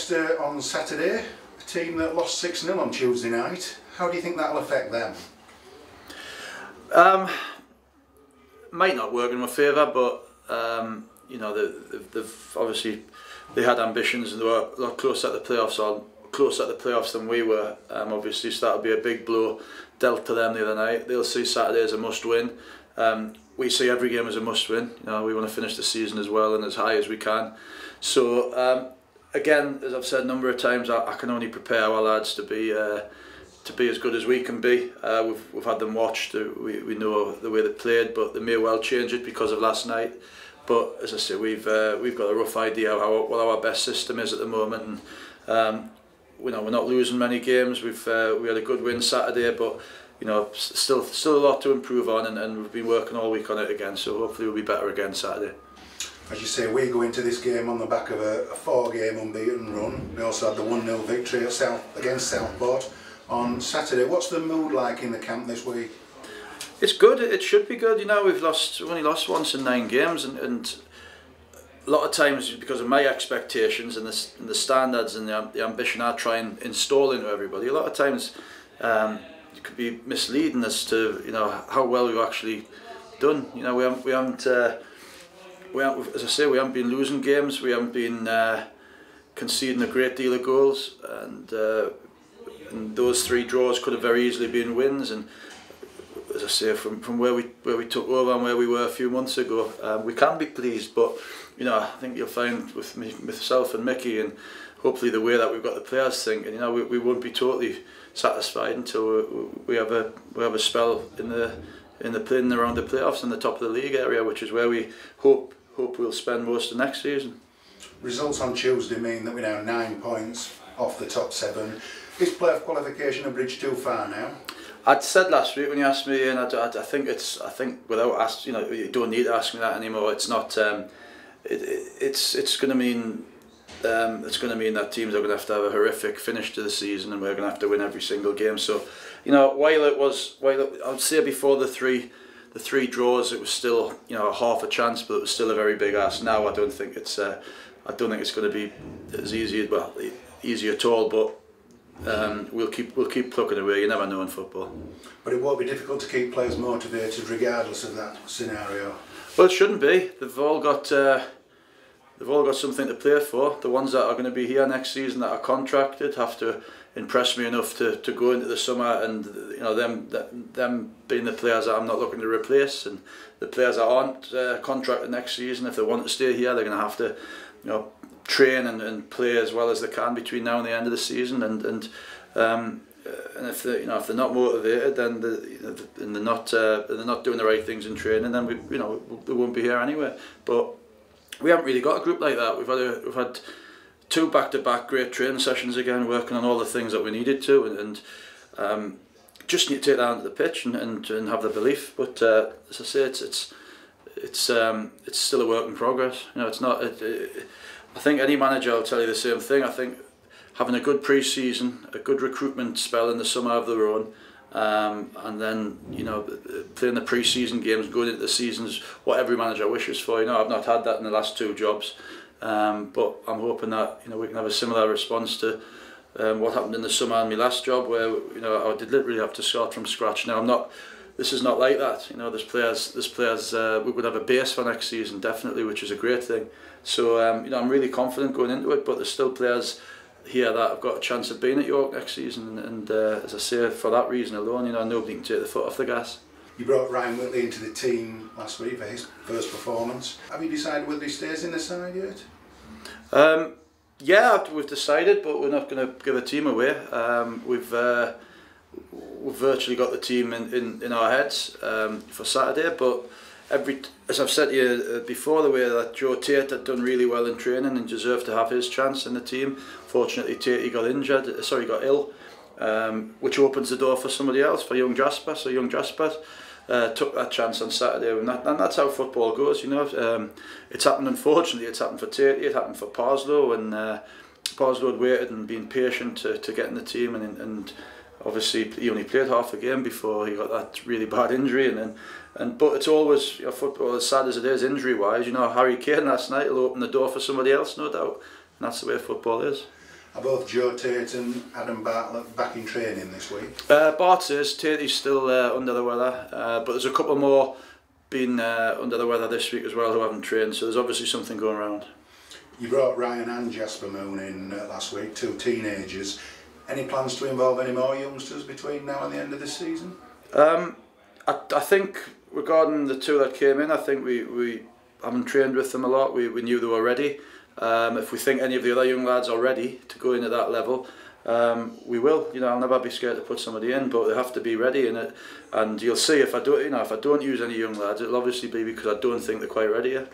Leicester on Saturday, a team that lost 6-0 on Tuesday night. How do you think that'll affect them? Might not work in my favour, but you know, they've obviously they had ambitions and they were a lot closer at the playoffs, or closer at the playoffs than we were. Obviously, so that'll be a big blow dealt to them the other night. They'll see Saturday as a must-win. We see every game as a must-win. You know, we want to finish the season as well and as high as we can. So again, as I've said a number of times, I can only prepare our lads to be as good as we can be. We've had them watched. We know the way they played, but they may well change it because of last night. But as I say, we've got a rough idea of what our best system is at the moment. And you know, we're not losing many games. We had a good win Saturday, but you know, still a lot to improve on, and we've been working all week on it again. So hopefully we'll be better again Saturday. As you say, we go into this game on the back of a 4-game unbeaten run. We also had the 1-0 victory against Southport on Saturday. What's the mood like in the camp this week? It's good. It should be good. You know, we've only lost once in 9 games, and a lot of times because of my expectations and the standards and the ambition I try and install into everybody, a lot of times it could be misleading as to, you know, how well we've actually done. You know, we haven't as I say, we haven't been losing games. We haven't been conceding a great deal of goals, and those 3 draws could have very easily been wins. And as I say, from where we took over and where we were a few months ago, we can be pleased. But you know, I think you'll find with myself and Mickey, and hopefully the way that we've got the players thinking, you know, we won't be totally satisfied until we have a spell in around the playoffs in the top of the league area, which is where we hope we'll spend most of next season. Results on Tuesday mean that we're now 9 points off the top 7. Is playoff qualification a bridge too far now? I'd said last week when you asked me, and I think without asking, you know, you don't need to ask me that anymore. It's not. It's going to mean. It's going to mean that teams are going to have a horrific finish to the season, and we're going to have to win every single game. So, you know, while I would say before the three draws, it was still, you know, half a chance, but it was still a very big ask. Now I don't think it's going to be as easy at all. But we'll keep plucking away. You never know in football. But it won't be difficult to keep players motivated regardless of that scenario. Well, it shouldn't be. They've all got something to play for. The ones that are going to be here next season that are contracted have to impress me enough to go into the summer, and you know, them being the players that I'm not looking to replace, and the players that aren't contracted next season, if they want to stay here, they're going to have to, you know, train and play as well as they can between now and the end of the season, and if they're not motivated, then they're not doing the right things in training, then they won't be here anyway. But we haven't really got a group like that. We've had 2 back-to-back great training sessions again, working on all the things that we needed to, and just need to take that onto the pitch and have the belief. But as I say, it's still a work in progress. You know, it's not. I think any manager will tell you the same thing. I think having a good pre-season, a good recruitment spell in the summer of their own, and then, you know, playing the pre-season games, going into the seasons, what every manager wishes for. You know, I've not had that in the last 2 jobs, but I'm hoping that, you know, we can have a similar response to what happened in the summer in my last job, where, you know, I did literally have to start from scratch. Now this is not like that. You know, there's players. We would have a base for next season definitely, which is a great thing. So you know, I'm really confident going into it, but there's still players here that have got a chance of being at York next season, and as I say, for that reason alone, you know, nobody can take the foot off the gas. You brought Ryan Whitley into the team last week for his first performance. Have you decided whether he stays in the side yet? Yeah, we've decided, but we're not going to give a team away. We've virtually got the team in our heads for Saturday, but as I've said to you before, the way that Joe Tate had done really well in training and deserved to have his chance in the team. Fortunately, Tate got ill, which opens the door for somebody else, for young Jasper. So young Jasper took that chance on Saturday, and that's how football goes. You know, it's happened. Unfortunately, it's happened for Tate. It happened for Parslow, and Parslow had waited and been patient to get in the team, and obviously he only played half a game before he got that really bad injury, but it's always, you know, football, as sad as it is injury wise, you know, Harry Kane last night will open the door for somebody else, no doubt, and that's the way football is. Are both Joe Tate and Adam Bartlett back in training this week? Bart is, Tate's still under the weather, but there's a couple more been under the weather this week as well who haven't trained, so there's obviously something going around. You brought Ryan and Jasper Moon in last week, 2 teenagers. Any plans to involve any more youngsters between now and the end of this season? I think regarding the 2 that came in, I think we haven't trained with them a lot. We knew they were ready. If we think any of the other young lads are ready to go in at that level, we will. You know, I'll never be scared to put somebody in, but they have to be ready in it. And you'll see if I don't use any young lads, it'll obviously be because I don't think they're quite ready yet.